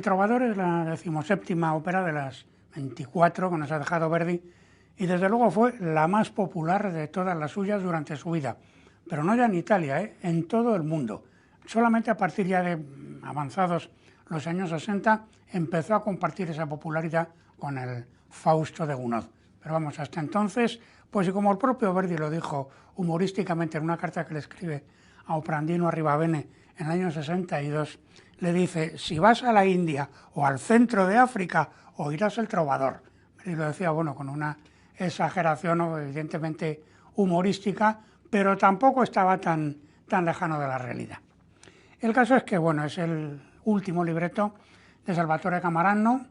Trovador es la 17ª ópera de las 24 que nos ha dejado Verdi y desde luego fue la más popular de todas las suyas durante su vida, pero no ya en Italia, en todo el mundo. Solamente a partir ya de avanzados los años 60 empezó a compartir esa popularidad con el Fausto de Gounod. Pero vamos, hasta entonces, pues y como el propio Verdi lo dijo humorísticamente en una carta que le escribe a Oprandino Arribavene en el año 62, le dice: si vas a la India o al centro de África, oirás el Trovador. Y lo decía, bueno, con una exageración evidentemente humorística, pero tampoco estaba tan lejano de la realidad. El caso es que, bueno, es el último libreto de Salvatore Camarano,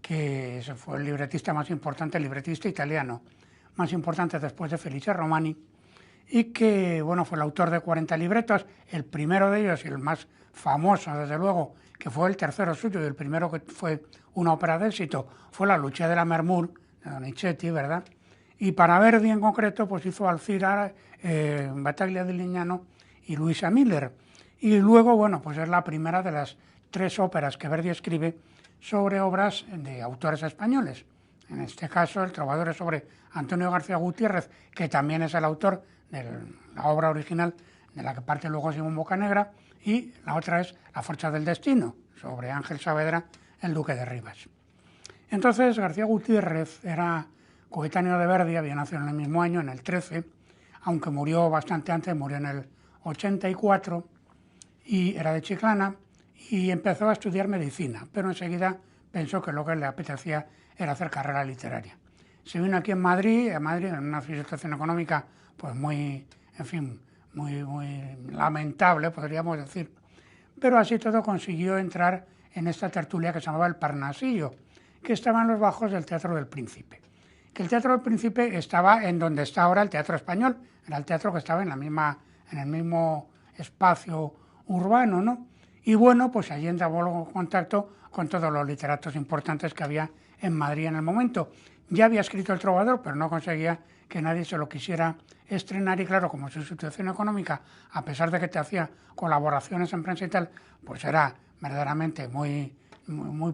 que fue el libretista más importante, el libretista italiano más importante después de Felice Romani, y que, bueno, fue el autor de 40 libretos, el primero de ellos y el más famoso, desde luego, que fue el tercero suyo y el primero que fue una ópera de éxito, fue La Lucia de la Mermur, de Donizetti, ¿verdad? Y para Verdi en concreto, pues hizo Alcira, Battaglia di Legnano y Luisa Miller. Y luego, bueno, pues es la primera de las 3 óperas que Verdi escribe sobre obras de autores españoles. En este caso, El Trovador es sobre Antonio García Gutiérrez, que también es el autor de la obra original de la que parte luego Simón Bocanegra, y la otra es La Forza del Destino, sobre Ángel Saavedra, el duque de Rivas. Entonces, García Gutiérrez era coetáneo de Verdi, había nacido en el mismo año, en el 13, aunque murió bastante antes, murió en el 84, y era de Chiclana, y empezó a estudiar medicina, pero enseguida pensó que lo que le apetecía era hacer carrera literaria. Se vino aquí en Madrid en una situación económica pues muy, en fin, muy lamentable, podríamos decir, pero así todo consiguió entrar en esta tertulia que se llamaba El Parnasillo, que estaba en los bajos del Teatro del Príncipe. Que el Teatro del Príncipe estaba en donde está ahora el Teatro Español, era el teatro que estaba en el mismo espacio urbano, ¿no? Y bueno, pues allí entramos en contacto con todos los literatos importantes que había en Madrid en el momento. Ya había escrito El Trovador, pero no conseguía que nadie se lo quisiera estrenar, y claro, como su situación económica, a pesar de que te hacía colaboraciones en prensa y tal, pues era verdaderamente muy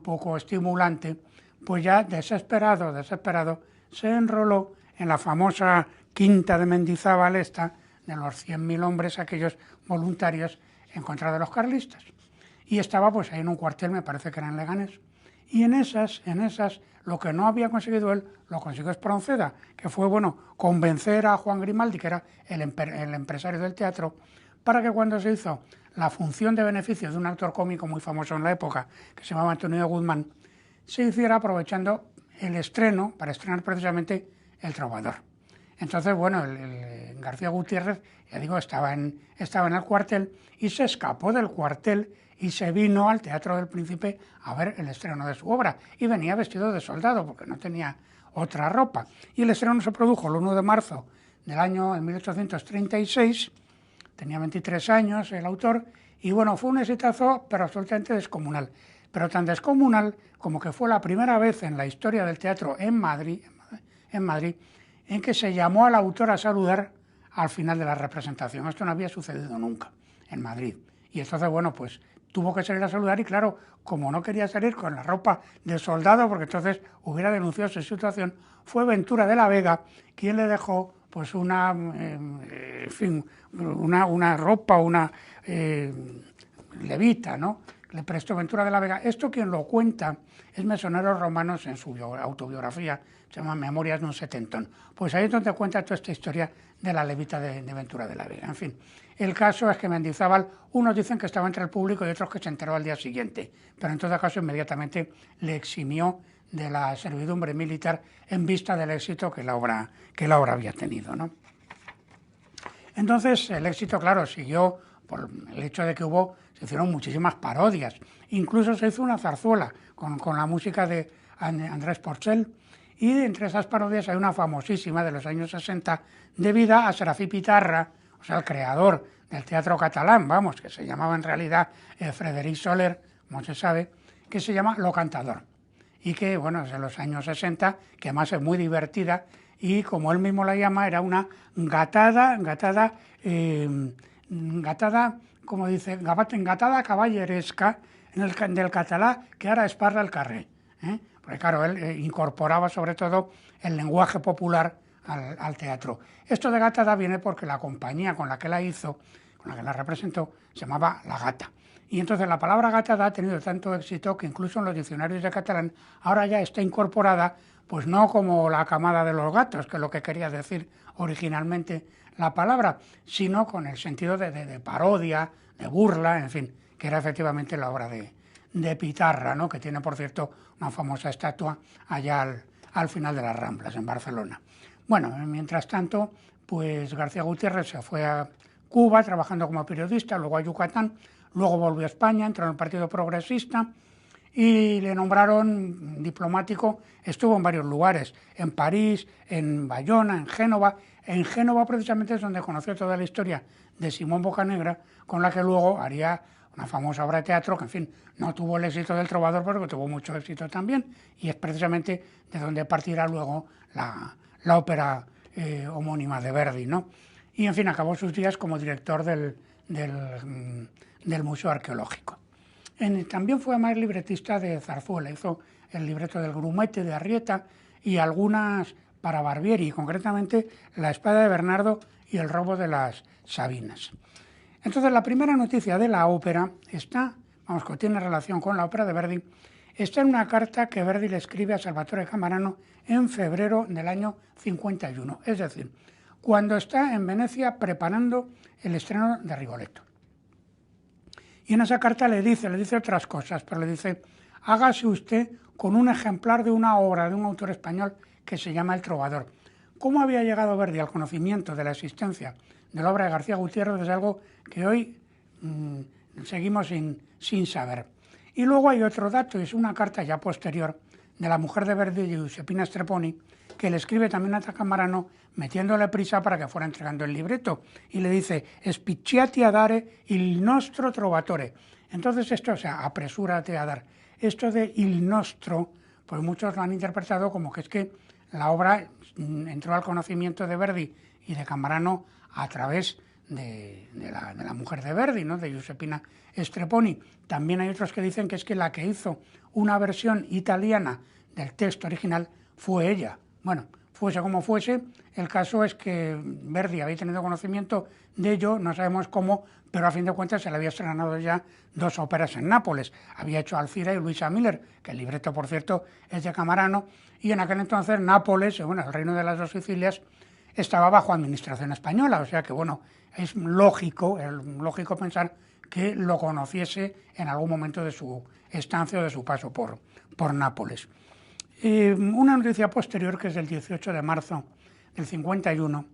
poco estimulante, pues ya desesperado, se enroló en la famosa Quinta de Mendizábal, esta de los 100.000 hombres, aquellos voluntarios en contra de los carlistas. Y estaba pues ahí en un cuartel, me parece que era en Leganés. Y en esas, lo que no había conseguido él, lo consiguió Espronceda, que fue, bueno, convencer a Juan Grimaldi, que era el empresario del teatro, para que cuando se hizo la función de beneficio de un actor cómico muy famoso en la época, que se llamaba Antonio Guzmán, se hiciera aprovechando el estreno, para estrenar precisamente El Trovador. Entonces, bueno, el García Gutiérrez, ya digo, estaba en el cuartel y se escapó del cuartel y se vino al Teatro del Príncipe a ver el estreno de su obra. Y venía vestido de soldado porque no tenía otra ropa. Y el estreno se produjo el 1 de marzo del año 1836, tenía 23 años el autor, y bueno, fue un exitazo, pero absolutamente descomunal. Pero tan descomunal como que fue la primera vez en la historia del teatro en Madrid, en que se llamó al autor a saludar al final de la representación. Esto no había sucedido nunca en Madrid. Y entonces, bueno, pues tuvo que salir a saludar y claro, como no quería salir con la ropa de soldado, porque entonces hubiera denunciado su situación, fue Ventura de la Vega quien le dejó pues una ropa, una levita, ¿no? Le prestó Ventura de la Vega. Esto quien lo cuenta es Mesoneros Romanos en su autobiografía, se llama Memorias de un setentón. Pues ahí es donde cuenta toda esta historia de la levita de Ventura de la Vega. En fin, el caso es que Mendizábal, unos dicen que estaba entre el público y otros que se enteró al día siguiente, pero en todo caso inmediatamente le eximió de la servidumbre militar en vista del éxito que la obra había tenido, ¿no? Entonces el éxito, claro, siguió por el hecho de que se hicieron muchísimas parodias. Incluso se hizo una zarzuela con la música de Andrés Porcel, y entre esas parodias hay una famosísima de los años 60 debida a Serafí Pitarra, o sea, el creador del teatro catalán, vamos, que se llamaba en realidad Frederic Soler, como se sabe, que se llama Lo Cantador, y que, bueno, es de los años 60, que además es muy divertida, y como él mismo la llama, era una gatada, como dice, engatada caballeresca, del catalán que ahora es parla el carrer. Porque claro, él incorporaba sobre todo el lenguaje popular al teatro. Esto de Gata da viene porque la compañía con la que la hizo, con la que la representó, se llamaba La Gata. Y entonces la palabra gata ha tenido tanto éxito que incluso en los diccionarios de catalán ahora ya está incorporada, pues no como la camada de los gatos, que es lo que quería decir originalmente la palabra, sino con el sentido de parodia, de burla, en fin, que era efectivamente la obra de Pitarra, ¿no? Que tiene, por cierto, una famosa estatua allá al final de las Ramblas, en Barcelona. Bueno, mientras tanto, pues García Gutiérrez se fue a Cuba trabajando como periodista, luego a Yucatán, luego volvió a España, entró en el Partido Progresista y le nombraron diplomático. Estuvo en varios lugares, en París, en Bayona, en Génova. En Génova precisamente es donde conoció toda la historia de Simón Bocanegra, con la que luego haría una famosa obra de teatro que, en fin, no tuvo el éxito del Trovador, pero que tuvo mucho éxito también, y es precisamente de donde partirá luego la ópera homónima de Verdi, ¿no? Y, en fin, acabó sus días como director del Museo Arqueológico. También fue además libretista de zarzuela, hizo el libreto del Grumete de Arrieta y algunas para Barbieri, concretamente La espada de Bernardo y El robo de las Sabinas. Entonces la primera noticia de la ópera está, vamos, que tiene relación con la ópera de Verdi, está en una carta que Verdi le escribe a Salvatore Camarano en febrero del año 51, es decir, cuando está en Venecia preparando el estreno de Rigoletto. Y en esa carta le dice otras cosas, pero le dice, hágase usted con un ejemplar de una obra de un autor español que se llama El Trovador. ¿Cómo había llegado Verdi al conocimiento de la existencia de la obra de García Gutiérrez? Es algo que hoy seguimos sin saber. Y luego hay otro dato, es una carta ya posterior de la mujer de Verdi, Giuseppina Strepponi, que le escribe también a Camarano metiéndole prisa para que fuera entregando el libreto, y le dice «Spicciati a dare il nostro trovatore». Entonces esto, o sea, apresúrate a dar. Esto de il nostro, pues muchos lo han interpretado como que es que la obra entró al conocimiento de Verdi y de Camarano a través de la mujer de Verdi, ¿no? De Giuseppina Strepponi. También hay otros que dicen que es que la que hizo una versión italiana del texto original fue ella. Bueno, fuese como fuese, el caso es que Verdi había tenido conocimiento de ello, no sabemos cómo, pero a fin de cuentas se le había estrenado ya 2 óperas en Nápoles. Había hecho Alcira y Luisa Miller, que el libreto, por cierto, es de Camarano, y en aquel entonces Nápoles, bueno, el reino de las 2 Sicilias, estaba bajo administración española, o sea que, bueno, es lógico pensar que lo conociese en algún momento de su estancia o de su paso por Nápoles. Una noticia posterior, que es del 18 de marzo del 51,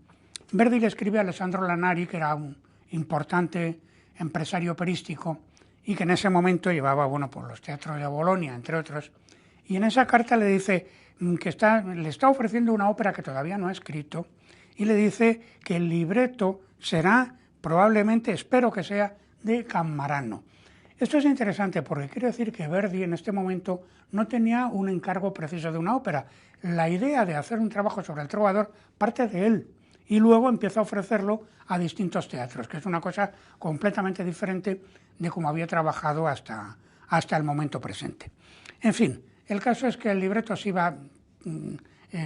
Verdi le escribe a Alessandro Lanari, que era un importante empresario operístico y que en ese momento llevaba, bueno, por los teatros de Bolonia, entre otros, y en esa carta le dice que le está ofreciendo una ópera que todavía no ha escrito, y le dice que el libreto será, probablemente, espero que sea, de Camarano. Esto es interesante porque quiere decir que Verdi en este momento no tenía un encargo preciso de una ópera. La idea de hacer un trabajo sobre el Trovador parte de él y luego empieza a ofrecerlo a distintos teatros, que es una cosa completamente diferente de cómo había trabajado hasta el momento presente. En fin, el caso es que el libreto se iba...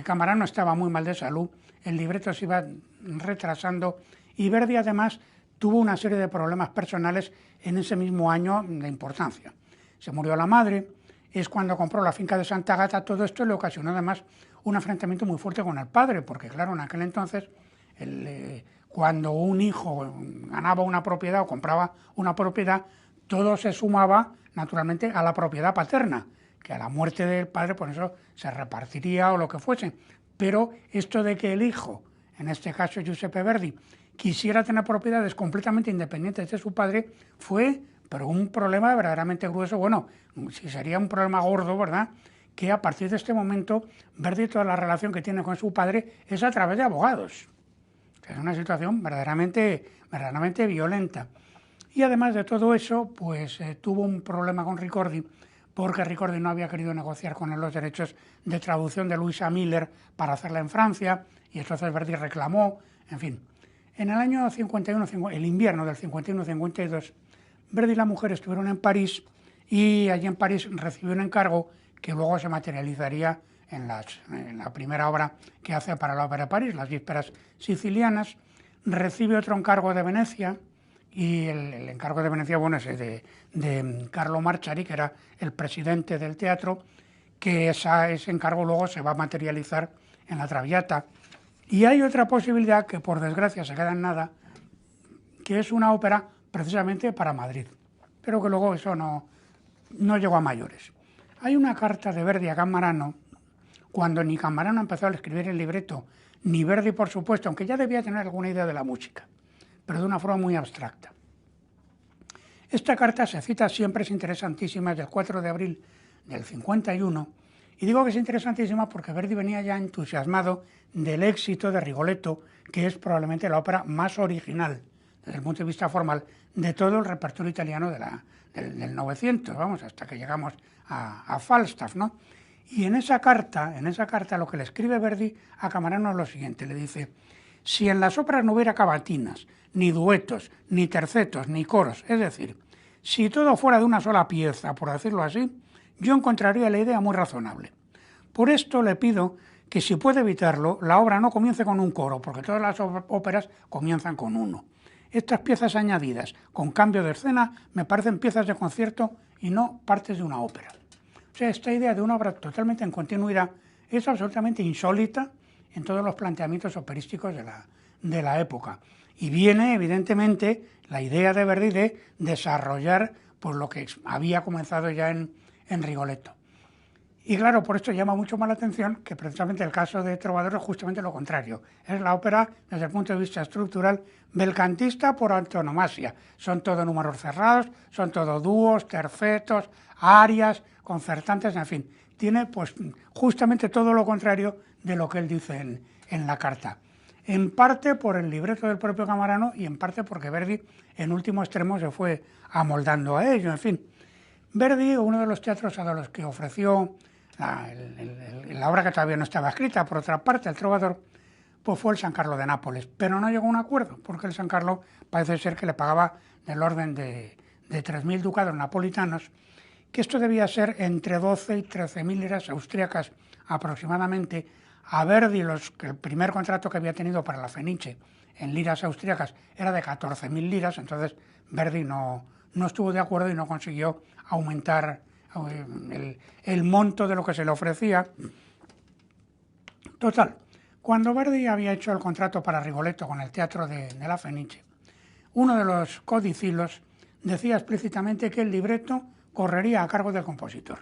Camarano estaba muy mal de salud, el libreto se iba retrasando y Verdi además tuvo una serie de problemas personales en ese mismo año de importancia. Se murió la madre, es cuando compró la finca de Santa Agata. Todo esto le ocasionó además un enfrentamiento muy fuerte con el padre, porque claro, en aquel entonces, cuando un hijo ganaba una propiedad o compraba una propiedad, todo se sumaba naturalmente a la propiedad paterna, que a la muerte del padre por eso se repartiría o lo que fuese. Pero esto de que el hijo, en este caso Giuseppe Verdi, quisiera tener propiedades completamente independientes de su padre, fue pero un problema verdaderamente grueso. Bueno, si sería un problema gordo, ¿verdad?, que a partir de este momento Verdi, toda la relación que tiene con su padre es a través de abogados. Es una situación verdaderamente violenta. Y además de todo eso, pues tuvo un problema con Ricordi, porque Ricordi no había querido negociar con él los derechos de traducción de Luisa Miller para hacerla en Francia, y entonces Verdi reclamó, en fin. En el año 51, el invierno del 51-52, Verdi y la mujer estuvieron en París y allí en París recibió un encargo que luego se materializaría en la primera obra que hace para la Ópera de París, Las Vísperas Sicilianas. Recibe otro encargo de Venecia, y el encargo de Venecia, bueno, es de Carlo Marchari, que era el presidente del teatro, que ese encargo luego se va a materializar en la Traviata. Y hay otra posibilidad que por desgracia se queda en nada, que es una ópera precisamente para Madrid, pero que luego eso no llegó a mayores. Hay una carta de Verdi a Camarano, cuando ni Camarano empezó a escribir el libreto, ni Verdi, por supuesto, aunque ya debía tener alguna idea de la música, pero de una forma muy abstracta. Esta carta se cita siempre, es interesantísima, es del 4 de abril del 51, y digo que es interesantísima porque Verdi venía ya entusiasmado del éxito de Rigoletto, que es probablemente la ópera más original, desde el punto de vista formal, de todo el repertorio italiano del 900, vamos, hasta que llegamos a Falstaff, ¿no? Y en esa carta lo que le escribe Verdi a Camarano es lo siguiente, le dice: si en las óperas no hubiera cavatinas, ni duetos, ni tercetos, ni coros, es decir, si todo fuera de una sola pieza, por decirlo así, yo encontraría la idea muy razonable. Por esto le pido que, si puede evitarlo, la obra no comience con un coro, porque todas las óperas comienzan con uno. Estas piezas añadidas, con cambio de escena, me parecen piezas de concierto y no partes de una ópera. O sea, esta idea de una obra totalmente en continuidad es absolutamente insólita en todos los planteamientos operísticos de la época. Y viene, evidentemente, la idea de Verdi de desarrollar pues, lo que había comenzado ya en Rigoletto. Y claro, por esto llama mucho más la atención que precisamente el caso de Trovador es justamente lo contrario. Es la ópera, desde el punto de vista estructural, belcantista por antonomasia. Son todos números cerrados, son todos dúos, tercetos, arias, concertantes, en fin. Tiene pues justamente todo lo contrario de lo que él dice en la carta. En parte por el libreto del propio Camarano y en parte porque Verdi en último extremo se fue amoldando a ello, en fin. Verdi, uno de los teatros a los que ofreció la obra que todavía no estaba escrita, por otra parte, el Trovador, pues fue el San Carlo de Nápoles, pero no llegó a un acuerdo, porque el San Carlo parece ser que le pagaba del orden de 3.000 ducados napolitanos, que esto debía ser entre 12 y 13.000 liras austríacas aproximadamente. A Verdi, el primer contrato que había tenido para la Fenice en liras austríacas era de 14.000 liras, entonces Verdi no estuvo de acuerdo y no consiguió aumentar el monto de lo que se le ofrecía. Total, cuando Verdi había hecho el contrato para Rigoletto con el teatro de la Fenice, uno de los codicilos decía explícitamente que el libreto correría a cargo del compositor.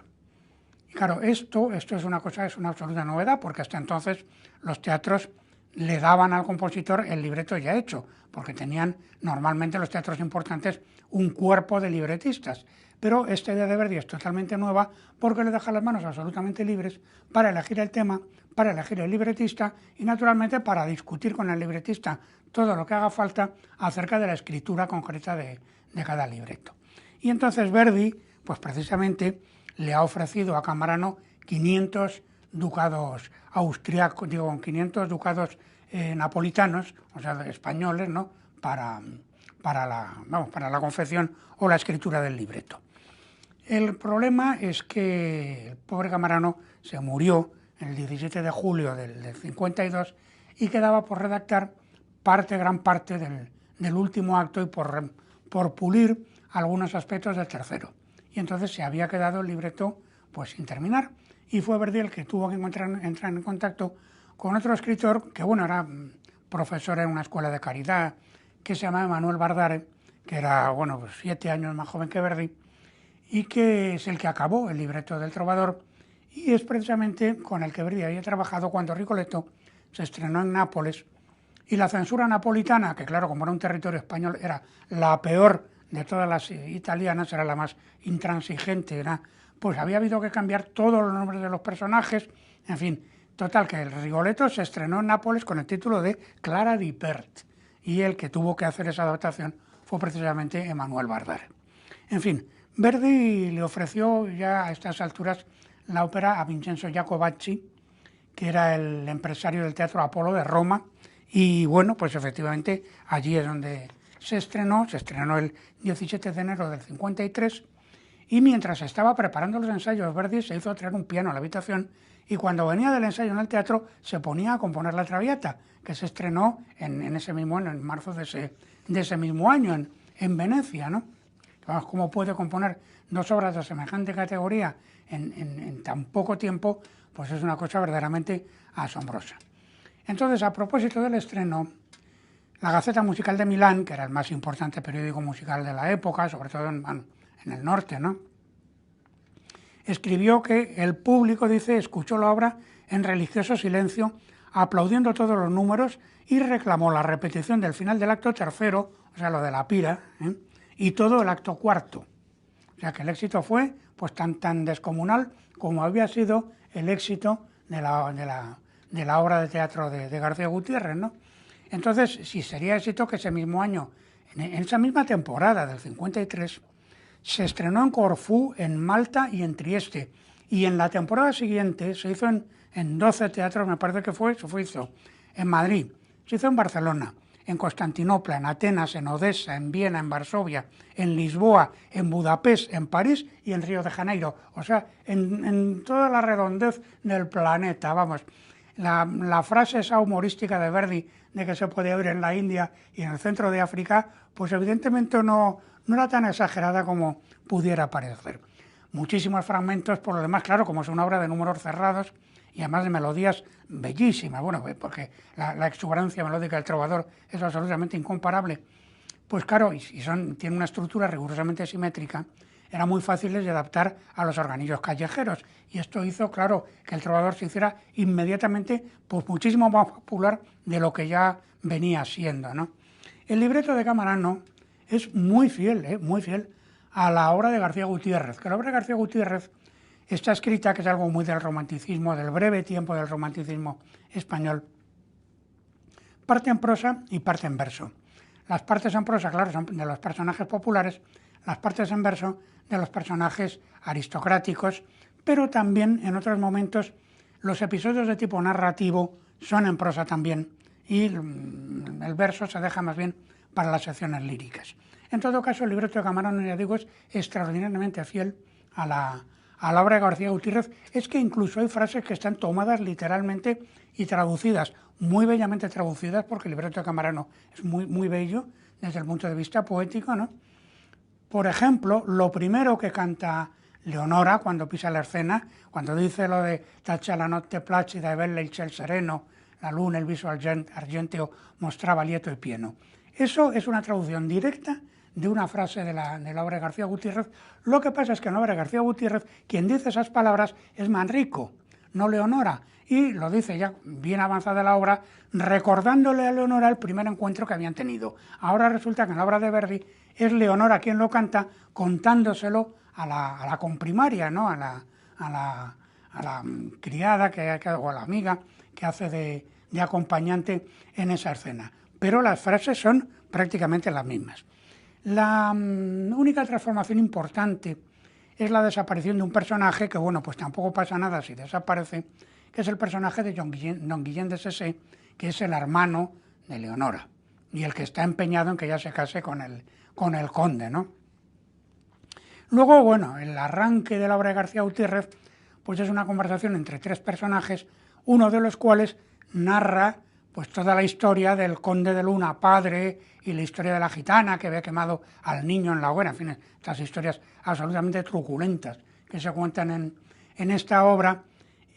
Y claro, esto es una absoluta novedad, porque hasta entonces los teatros le daban al compositor el libreto ya hecho, porque tenían normalmente los teatros importantes un cuerpo de libretistas. Pero esta idea de Verdi es totalmente nueva porque le deja las manos absolutamente libres para elegir el tema, para elegir el libretista y naturalmente para discutir con el libretista todo lo que haga falta acerca de la escritura concreta de cada libreto. Y entonces Verdi, pues precisamente le ha ofrecido a Camarano 500 ducados austriacos, 500 ducados napolitanos, o sea, españoles, ¿no?, para la confección o la escritura del libreto. El problema es que el pobre Camarano se murió el 17 de julio del 52 y quedaba por redactar gran parte del último acto y por pulir algunos aspectos del tercero. Y entonces se había quedado el libreto pues sin terminar. Y fue Verdi el que tuvo que entrar en contacto con otro escritor que, bueno, era profesor en una escuela de caridad, que se llamaba Emanuel Bardare, que era, bueno, pues 7 años más joven que Verdi, y que es el que acabó el libreto del Trovador, y es precisamente con el que Verdi había trabajado cuando Rigoletto se estrenó en Nápoles, y la censura napolitana, que claro, como era un territorio español, era la peor de todas las italianas, era la más intransigente, pues había habido que cambiar todos los nombres de los personajes, en fin, total, que el Rigoletto se estrenó en Nápoles con el título de Clara di Pert, y el que tuvo que hacer esa adaptación fue precisamente Emanuel Bardare. En fin, Verdi le ofreció ya a estas alturas la ópera a Vincenzo Jacobacci, que era el empresario del Teatro Apolo de Roma, y bueno, pues efectivamente allí es donde se estrenó el 17 de enero del 53, Y mientras estaba preparando los ensayos, Verdi se hizo traer un piano a la habitación y cuando venía del ensayo en el teatro se ponía a componer la Traviata, que se estrenó en ese mismo año, en marzo de ese mismo año, en Venecia, ¿no? Vamos, ¿cómo puede componer dos obras de semejante categoría en tan poco tiempo? Pues es una cosa verdaderamente asombrosa. Entonces, a propósito del estreno, la Gaceta Musical de Milán, que era el más importante periódico musical de la época, sobre todo en el norte, ¿no?, escribió que el público, dice, escuchó la obra en religioso silencio, aplaudiendo todos los números y reclamó la repetición del final del acto tercero, o sea, lo de la pira, y todo el acto cuarto. O sea, que el éxito fue pues tan descomunal como había sido el éxito de la obra de teatro de García Gutiérrez, ¿no? Entonces, si sería éxito que ese mismo año, en esa misma temporada del 53, se estrenó en Corfú, en Malta y en Trieste. Y en la temporada siguiente se hizo en 12 teatros, me parece que se hizo en Madrid, se hizo en Barcelona, en Constantinopla, en Atenas, en Odessa, en Viena, en Varsovia, en Lisboa, en Budapest, en París y en Río de Janeiro. O sea, en toda la redondez del planeta, vamos. La frase esa humorística de Verdi de que se podía oír en la India y en el centro de África, pues evidentemente no era tan exagerada como pudiera parecer. Muchísimos fragmentos, por lo demás, claro, como es una obra de números cerrados y además de melodías bellísimas, bueno, porque la exuberancia melódica del trovador es absolutamente incomparable, pues claro, tiene una estructura rigurosamente simétrica, eran muy fáciles de adaptar a los organillos callejeros y esto hizo, claro, que el trovador se hiciera inmediatamente pues muchísimo más popular de lo que ya venía siendo, ¿no? El libreto de Camarano es muy fiel a la obra de García Gutiérrez, que la obra de García Gutiérrez está escrita, que es algo muy del romanticismo, del breve tiempo del romanticismo español, parte en prosa y parte en verso. Las partes en prosa, claro, son de los personajes populares, las partes en verso de los personajes aristocráticos, pero también en otros momentos los episodios de tipo narrativo son en prosa también y el verso se deja más bien para las secciones líricas. En todo caso, el libreto de Camarano, ya digo, es extraordinariamente fiel a la obra de García Gutiérrez. Es que incluso hay frases que están tomadas literalmente y traducidas, muy bellamente traducidas, porque el libreto de Camarano es muy bello desde el punto de vista poético, ¿no? Por ejemplo, lo primero que canta Leonora cuando pisa la escena, cuando dice lo de «Tacha la notte placida e bella il ciel sereno, la luna, el viso argenteo mostraba lieto y pieno». Eso es una traducción directa de una frase de la obra de García Gutiérrez. Lo que pasa es que en la obra de García Gutiérrez quien dice esas palabras es Manrico, no Leonora, y lo dice ya bien avanzada la obra, recordándole a Leonora el primer encuentro que habían tenido. Ahora resulta que en la obra de Verdi es Leonora quien lo canta, contándoselo a la comprimaria, ¿no?, a la criada o a la amiga que hace de acompañante en esa escena. Pero las frases son prácticamente las mismas. La única transformación importante es la desaparición de un personaje que, bueno, pues tampoco pasa nada si desaparece, que es el personaje de Don Guillén de Sesé, que es el hermano de Leonora y el que está empeñado en que ella se case con el conde, ¿no? Luego, bueno, el arranque de la obra de García Gutiérrez pues es una conversación entre tres personajes, uno de los cuales narra pues toda la historia del conde de Luna, padre, y la historia de la gitana que había quemado al niño en la hoguera, en fin, estas historias absolutamente truculentas que se cuentan en esta obra.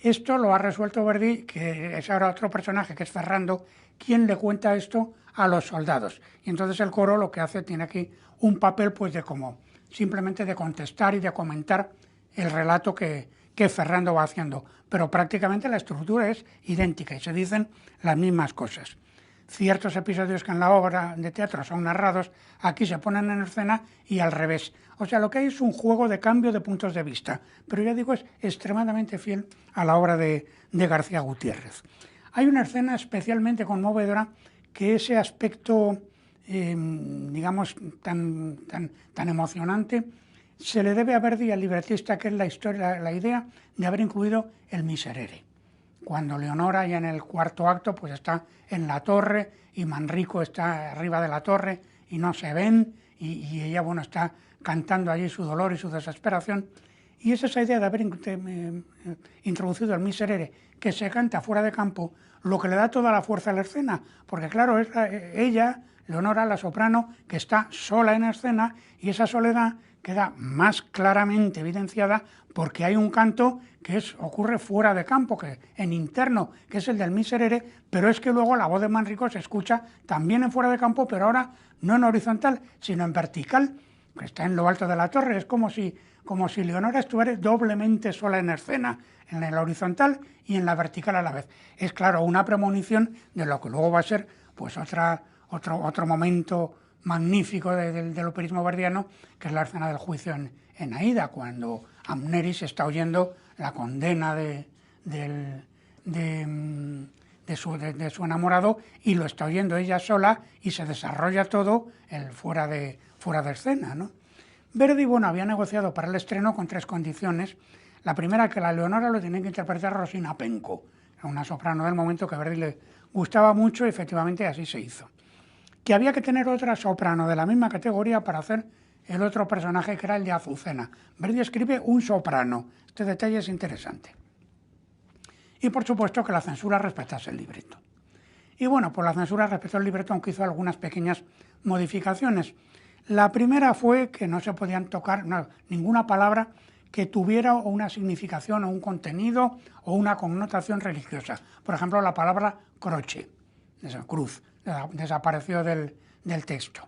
Esto lo ha resuelto Verdi, que es ahora otro personaje, que es Ferrando, quien le cuenta esto a los soldados. Y entonces el coro lo que hace, tiene aquí un papel pues de como simplemente de contestar y de comentar el relato que Ferrando va haciendo, pero prácticamente la estructura es idéntica y se dicen las mismas cosas. Ciertos episodios que en la obra de teatro son narrados, aquí se ponen en escena y al revés. O sea, lo que hay es un juego de cambio de puntos de vista, pero ya digo, es extremadamente fiel a la obra de García Gutiérrez. Hay una escena especialmente conmovedora que ese aspecto, digamos, tan emocionante, se le debe a Verdi, al libretista, que es la idea de haber incluido el Miserere. Cuando Leonora, ya en el cuarto acto, pues está en la torre y Manrico está arriba de la torre y no se ven y ella, bueno, está cantando allí su dolor y su desesperación. Y es esa idea de haber introducido el Miserere, que se canta fuera de campo, lo que le da toda la fuerza a la escena, porque claro, es ella, Leonora, la soprano, que está sola en escena, y esa soledad queda más claramente evidenciada porque hay un canto que ocurre fuera de campo, que en interno, que es el del Miserere, pero es que luego la voz de Manrico se escucha también en fuera de campo, pero ahora no en horizontal, sino en vertical, que está en lo alto de la torre. Es como si Leonora estuviera doblemente sola en escena, en la horizontal y en la vertical a la vez. Es claro, una premonición de lo que luego va a ser pues otro momento magnífico del operismo verdiano, que es la escena del juicio en Aida, cuando Amneris está oyendo la condena de su enamorado, y lo está oyendo ella sola, y se desarrolla todo fuera de escena, ¿no? Verdi, bueno, había negociado para el estreno con 3 condiciones. La primera, que la Leonora lo tenía que interpretar Rosina Penco, una soprano del momento que a Verdi le gustaba mucho, y efectivamente así se hizo. Que había que tener otra soprano de la misma categoría para hacer el otro personaje, que era el de Azucena. Verdi escribe un soprano. Este detalle es interesante. Y por supuesto que la censura respetase el libreto. Y bueno, pues la censura respetó el libreto, aunque hizo algunas pequeñas modificaciones. La primera fue que no se podían tocar ninguna palabra que tuviera una significación o un contenido o una connotación religiosa. Por ejemplo, la palabra croce, cruz, desapareció del texto.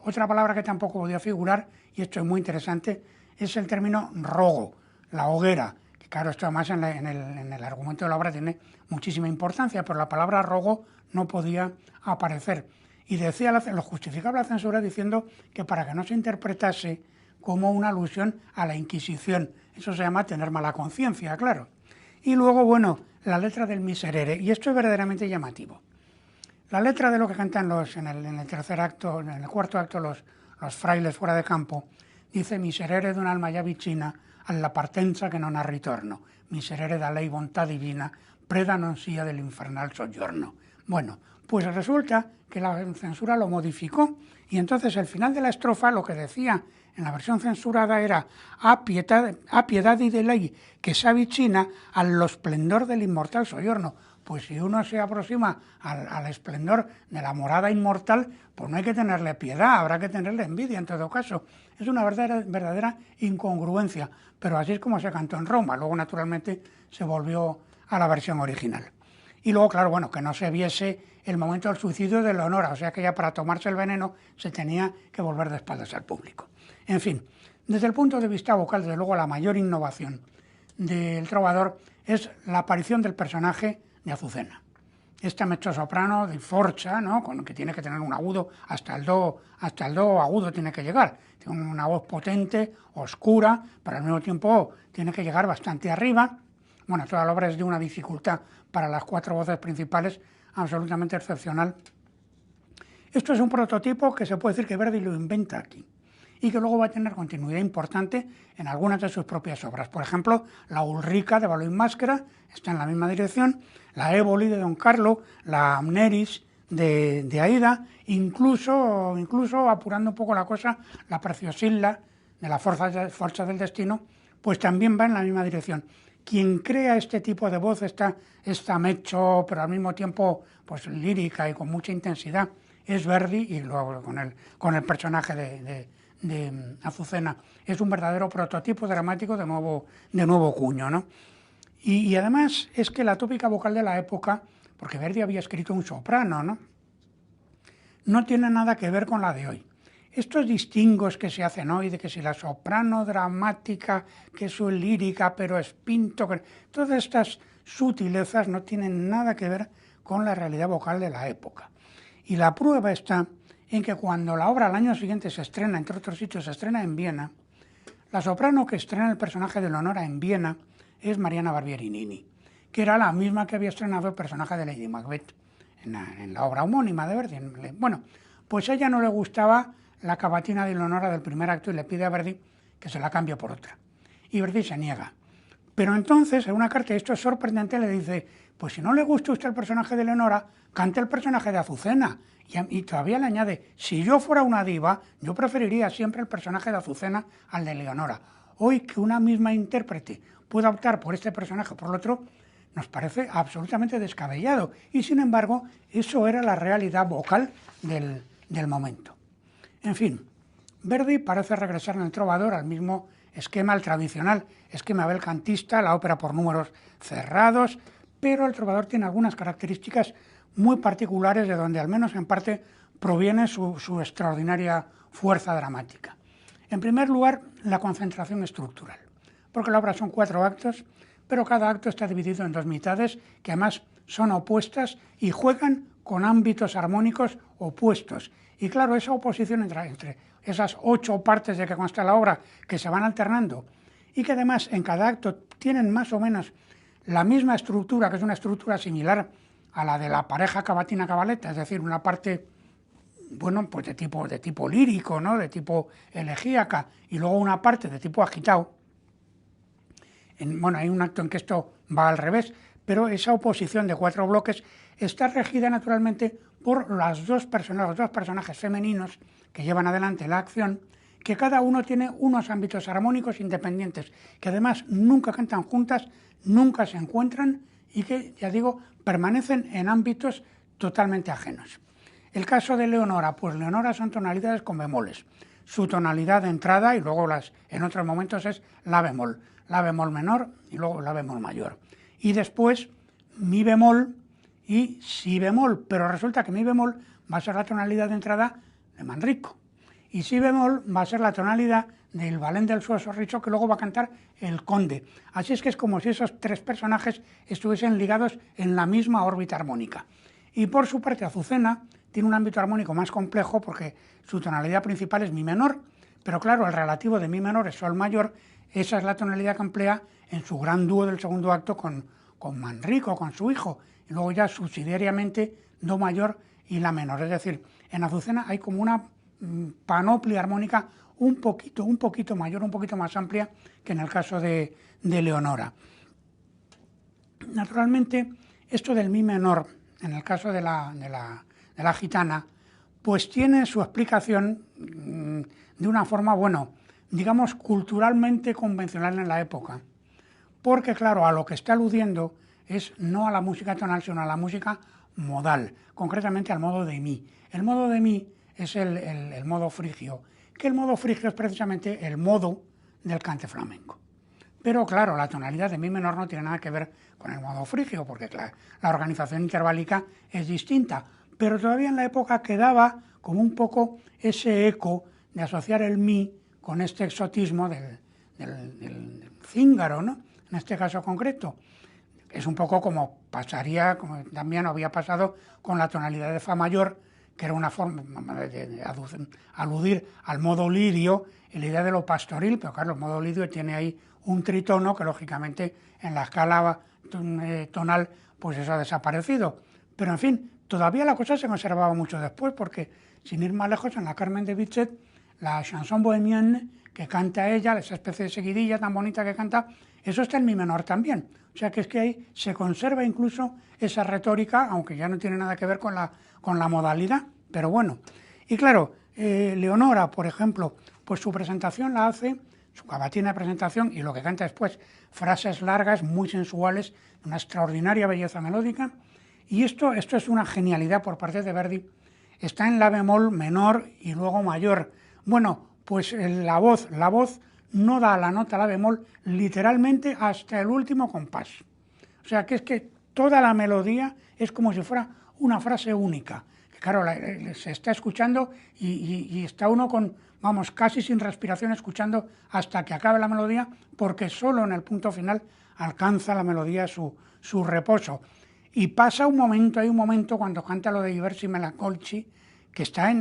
Otra palabra que tampoco podía figurar, y esto es muy interesante, es el término rogo, la hoguera. Que claro, esto además en el argumento de la obra tiene muchísima importancia, pero la palabra rogo no podía aparecer. Y lo justificaba la censura diciendo que para que no se interpretase como una alusión a la Inquisición. Eso se llama tener mala conciencia, claro. Y luego, bueno, la letra del Miserere, y esto es verdaderamente llamativo. La letra de lo que cantan en el tercer acto, en el cuarto acto, los frailes fuera de campo, dice: Miserere d'un'alma ya vicina alla partenza che non ha ritorno, miserere da lei bontà divina, preda non sia dell'infernal soggiorno. Bueno, pues resulta que la censura lo modificó, y entonces el final de la estrofa, lo que decía en la versión censurada, era: a piedad de lei que se avicina allo esplendor del inmortal soggiorno. Pues si uno se aproxima al esplendor de la morada inmortal, pues no hay que tenerle piedad, habrá que tenerle envidia en todo caso. Es una verdadera incongruencia, pero así es como se cantó en Roma. Luego, naturalmente, se volvió a la versión original. Y luego, claro, bueno, que no se viese el momento del suicidio de Leonora, o sea que ya para tomarse el veneno se tenía que volver de espaldas al público. En fin, desde el punto de vista vocal, desde luego la mayor innovación del trovador es la aparición del personaje de Azucena. Este mezzosoprano de forza, ¿no?, con que tiene que tener un agudo, hasta el do agudo tiene que llegar. Tiene una voz potente, oscura, pero al mismo tiempo tiene que llegar bastante arriba. Bueno, toda la obra es de una dificultad para las 4 voces principales absolutamente excepcional. Esto es un prototipo que se puede decir que Verdi lo inventa aquí, y que luego va a tener continuidad importante en algunas de sus propias obras. Por ejemplo, la Ulrica de Baloy Máscara está en la misma dirección, la Éboli de Don Carlo, la Amneris de Aida, incluso apurando un poco la cosa, la Preciosilla de la Forza del Destino, pues también va en la misma dirección. Quien crea este tipo de voz, esta mezzo, pero al mismo tiempo pues lírica y con mucha intensidad, es Verdi, y luego con el personaje de Azucena. Es un verdadero prototipo dramático de nuevo cuño, ¿no? Y además es que la tópica vocal de la época, porque Verdi había escrito un soprano, no tiene nada que ver con la de hoy. Estos distingos que se hacen hoy de que si la soprano dramática, que es lírica, pero es pinto, todas estas sutilezas no tienen nada que ver con la realidad vocal de la época. Y la prueba está en que cuando la obra al año siguiente se estrena, entre otros sitios, se estrena en Viena, la soprano que estrena el personaje de Leonora en Viena es Mariana Barbieri Nini, que era la misma que había estrenado el personaje de Lady Macbeth en la obra homónima de Verdi. Bueno, pues a ella no le gustaba la cavatina de Leonora del primer acto y le pide a Verdi que se la cambie por otra. Y Verdi se niega, Pero entonces, en una carta, y esto es sorprendente, le dice, pues si no le gusta a usted el personaje de Leonora, cante el personaje de Azucena. Y todavía le añade, si yo fuera una diva, yo preferiría siempre el personaje de Azucena al de Leonora. Hoy que una misma intérprete pueda optar por este personaje o por el otro, nos parece absolutamente descabellado. Y sin embargo, eso era la realidad vocal del momento. En fin, Verdi parece regresar en el Trovador al mismo esquema, el tradicional esquema belcantista, la ópera por números cerrados, pero el Trovador tiene algunas características muy particulares de donde al menos en parte proviene su extraordinaria fuerza dramática. En primer lugar, la concentración estructural, porque la obra son 4 actos, pero cada acto está dividido en 2 mitades que además son opuestas y juegan con ámbitos armónicos opuestos. Y claro, esa oposición entre esas 8 partes de que consta la obra que se van alternando y que además en cada acto tienen más o menos la misma estructura, que es una estructura similar a la de la pareja cavatina-cabaleta, es decir, una parte, bueno, pues de tipo lírico, ¿no?, de tipo elegíaca, y luego una parte de tipo agitado. Bueno, hay un acto en que esto va al revés, pero esa oposición de 4 bloques está regida naturalmente por los dos personajes femeninos que llevan adelante la acción, que cada uno tiene unos ámbitos armónicos independientes, que además nunca cantan juntas, nunca se encuentran y que, ya digo, permanecen en ámbitos totalmente ajenos. El caso de Leonora, pues Leonora son tonalidades con bemoles. Su tonalidad de entrada, y luego en otros momentos, es la bemol menor y luego la bemol mayor. Y después mi bemol y si bemol, pero resulta que mi bemol va a ser la tonalidad de entrada de Manrico. Y si bemol va a ser la tonalidad del Valén del Suo Sorriso, que luego va a cantar el conde. Así es que es como si esos 3 personajes estuviesen ligados en la misma órbita armónica. Y por su parte Azucena tiene un ámbito armónico más complejo porque su tonalidad principal es mi menor, pero claro, el relativo de mi menor es sol mayor. Esa es la tonalidad que emplea en su gran dúo del segundo acto con Manrico, con su hijo, y luego ya subsidiariamente do mayor y la menor. Es decir, en Azucena hay como una panoplia armónica un poquito mayor, un poquito más amplia que en el caso de Leonora. Naturalmente, esto del mi menor, en el caso de la gitana, pues tiene su explicación de una forma, bueno, digamos, culturalmente convencional en la época. Porque, claro, a lo que está aludiendo es no a la música tonal, sino a la música modal, concretamente al modo de mi. El modo de mi es el modo frigio, que el modo frigio es precisamente el modo del cante flamenco. Pero, claro, la tonalidad de mi menor no tiene nada que ver con el modo frigio, porque claro, la organización interválica es distinta. Pero todavía en la época quedaba como un poco ese eco de asociar el mi con este exotismo del cíngaro, ¿no?, en este caso concreto. Es un poco como pasaría, como también había pasado con la tonalidad de fa mayor, que era una forma de aludir al modo lidio y la idea de lo pastoril, pero claro, el modo lidio tiene ahí un tritono que lógicamente en la escala tonal pues eso ha desaparecido. Pero en fin, todavía la cosa se conservaba mucho después, porque sin ir más lejos, en la Carmen de Bizet, la chanson bohemienne que canta ella, esa especie de seguidilla tan bonita que canta, eso está en mi menor también. O sea que es que ahí se conserva incluso esa retórica, aunque ya no tiene nada que ver con la modalidad, pero bueno. Y claro, Leonora, por ejemplo, pues su presentación la hace, su cavatina de presentación, y lo que canta después, frases largas, muy sensuales, una extraordinaria belleza melódica, y esto es una genialidad por parte de Verdi. Está en la bemol menor y luego mayor. Bueno, pues la voz no da la nota la bemol literalmente hasta el último compás. O sea que es que toda la melodía es como si fuera una frase única. Que claro, se está escuchando y está uno con, vamos, casi sin respiración escuchando hasta que acabe la melodía, porque solo en el punto final alcanza la melodía su reposo. Y pasa un momento, hay un momento cuando canta lo de Diversi Melancolci, que está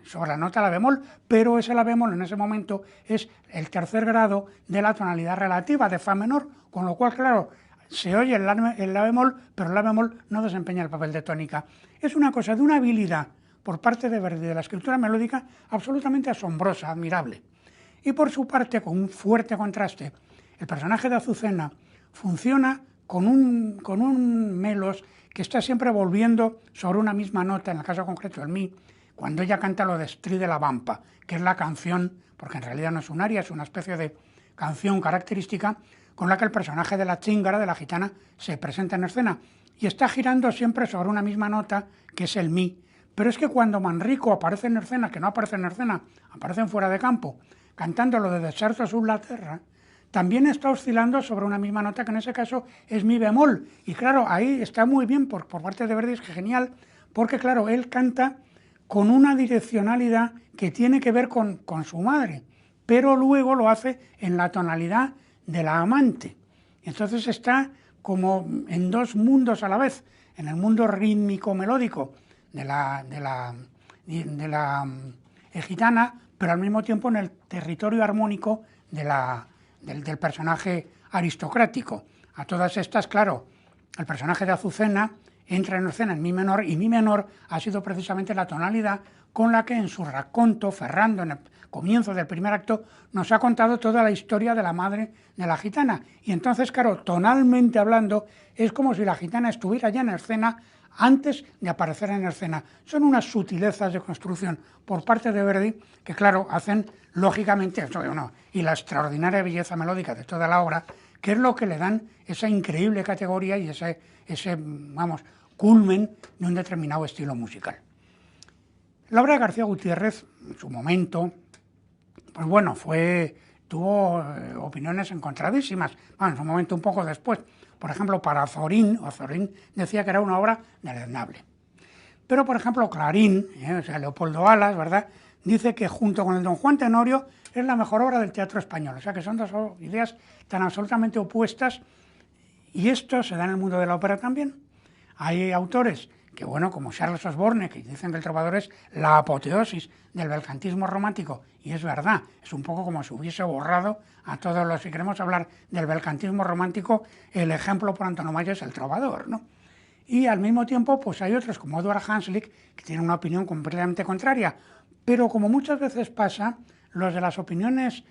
sobre la nota la bemol, pero ese la bemol en ese momento es el tercer grado de la tonalidad relativa de fa menor, con lo cual, claro, se oye el la bemol, pero el la bemol no desempeña el papel de tónica. Es una cosa de una habilidad por parte de Verdi de la escritura melódica absolutamente asombrosa, admirable. Y por su parte, con un fuerte contraste El personaje de Azucena funciona con un melos que está siempre volviendo sobre una misma nota, en el caso concreto el mi, cuando ella canta lo de Estri de la Vampa, que es la canción, porque en realidad no es un aria, es una especie de canción característica con la que el personaje de la chíngara, de la gitana, se presenta en escena, y está girando siempre sobre una misma nota, que es el mi. Pero es que cuando Manrico aparece en escena, que no aparece en escena, aparecen fuera de campo, cantando lo de Deserto sub la terra, también está oscilando sobre una misma nota, que en ese caso es mi bemol. Y claro, ahí está muy bien por parte de Verdi, es que genial, porque claro, él canta con una direccionalidad que tiene que ver con su madre, pero luego lo hace en la tonalidad de la amante. Entonces está como en dos mundos a la vez, en el mundo rítmico-melódico de la gitana, pero al mismo tiempo en el territorio armónico del personaje aristocrático. A todas estas, claro, el personaje de Azucena entra en escena en mi menor, y mi menor ha sido precisamente la tonalidad con la que en su racconto, Ferrando, en el comienzo del primer acto, nos ha contado toda la historia de la madre de la gitana. Y entonces, claro, tonalmente hablando, es como si la gitana estuviera ya en escena antes de aparecer en escena. Son unas sutilezas de construcción por parte de Verdi que, claro, hacen lógicamente eso, ¿no? Y la extraordinaria belleza melódica de toda la obra, que es lo que le dan esa increíble categoría y ese vamos, culmen de un determinado estilo musical. La obra de García Gutiérrez, en su momento, pues bueno, tuvo opiniones encontradísimas. Bueno, en su momento un poco después. Por ejemplo, para Zorín decía que era una obra deleznable. Pero, por ejemplo, Clarín, o sea, Leopoldo Alas, ¿verdad?, dice que junto con el Don Juan Tenorio es la mejor obra del teatro español. O sea, que son dos ideas tan absolutamente opuestas, y esto se da en el mundo de la ópera también. Hay autores que, bueno, como Charles Osborne, que dicen que el Trovador es la apoteosis del belcantismo romántico, y es verdad, es un poco como si hubiese borrado a todos los, si queremos hablar del belcantismo romántico, el ejemplo por antonomasia es el Trovador, ¿no? Y al mismo tiempo, pues hay otros como Edward Hanslick, que tienen una opinión completamente contraria, pero como muchas veces pasa, los de las opiniones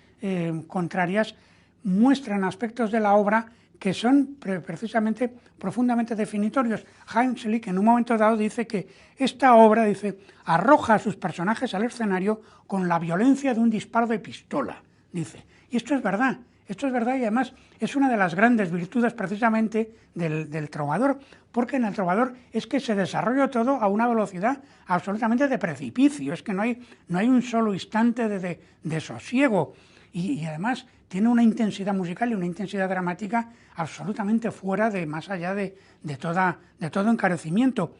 contrarias muestran aspectos de la obra que son precisamente profundamente definitorios. Hanslick en un momento dado dice que esta obra, dice, arroja a sus personajes al escenario con la violencia de un disparo de pistola, dice. Y esto es verdad, y además es una de las grandes virtudes precisamente del Trovador, porque en el Trovador es que se desarrolla todo a una velocidad absolutamente de precipicio, es que no hay un solo instante de sosiego, y además tiene una intensidad musical y una intensidad dramática absolutamente fuera de, más allá de todo encarecimiento.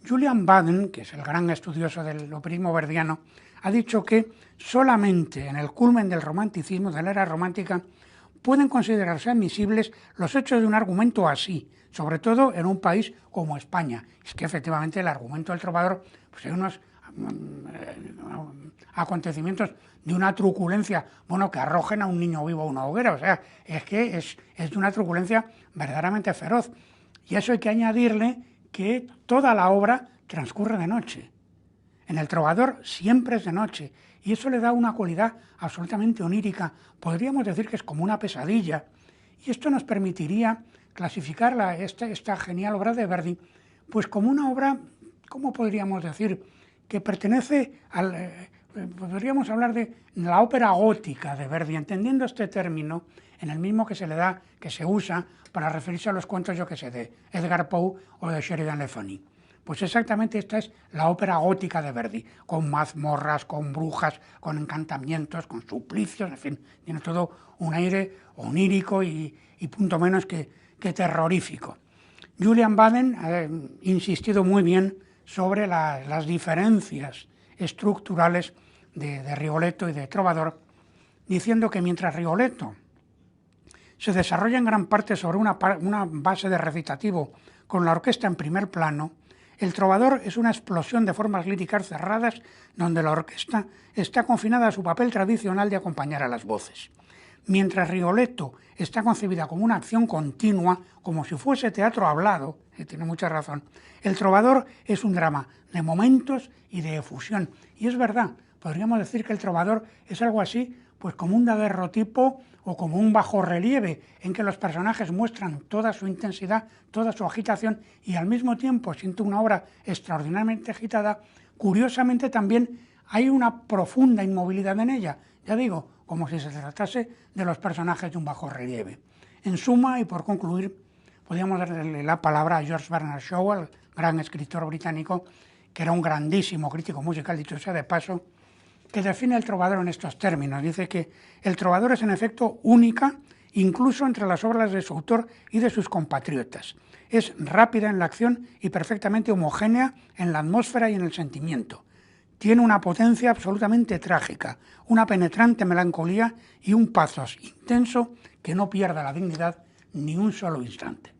Julian Baden, que es el gran estudioso del operismo verdiano, ha dicho que solamente en el culmen del romanticismo, de la era romántica, pueden considerarse admisibles los hechos de un argumento así, sobre todo en un país como España. Es que efectivamente el argumento del Trovador, pues hay unos acontecimientos de una truculencia, bueno, que arrojen a un niño vivo a una hoguera, o sea, es que es de una truculencia verdaderamente feroz. Y a eso hay que añadirle que toda la obra transcurre de noche. En el Trovador siempre es de noche, y eso le da una cualidad absolutamente onírica, podríamos decir que es como una pesadilla, y esto nos permitiría clasificar esta genial obra de Verdi, pues como una obra, ¿cómo podríamos decir?, que pertenece podríamos hablar de la ópera gótica de Verdi, entendiendo este término en el mismo que se usa para referirse a los cuentos, yo que sé, de Edgar Poe o de Sheridan Le Fanu. Pues exactamente esta es la ópera gótica de Verdi, con mazmorras, con brujas, con encantamientos, con suplicios, en fin, tiene todo un aire onírico y punto menos que terrorífico. Julian Baden ha insistido muy bien sobre las diferencias estructurales de Rigoletto y de Trovador, diciendo que mientras Rigoletto se desarrolla en gran parte sobre una base de recitativo con la orquesta en primer plano, el Trovador es una explosión de formas líricas cerradas donde la orquesta está confinada a su papel tradicional de acompañar a las voces. Mientras Rigoletto está concebida como una acción continua, como si fuese teatro hablado, y tiene mucha razón, el Trovador es un drama de momentos y de efusión. Y es verdad, podríamos decir que el Trovador es algo así, pues como un daguerrotipo o como un bajorrelieve en que los personajes muestran toda su intensidad, toda su agitación y al mismo tiempo siento una obra extraordinariamente agitada, curiosamente también hay una profunda inmovilidad en ella, ya digo, como si se tratase de los personajes de un bajorrelieve. En suma, y por concluir, podríamos darle la palabra a George Bernard Shaw, el gran escritor británico, que era un grandísimo crítico musical, dicho sea de paso, que define el trovador en estos términos. Dice que el trovador es en efecto única, incluso entre las obras de su autor y de sus compatriotas. Es rápida en la acción y perfectamente homogénea en la atmósfera y en el sentimiento. Tiene una potencia absolutamente trágica, una penetrante melancolía y un pathos intenso que no pierda la dignidad ni un solo instante.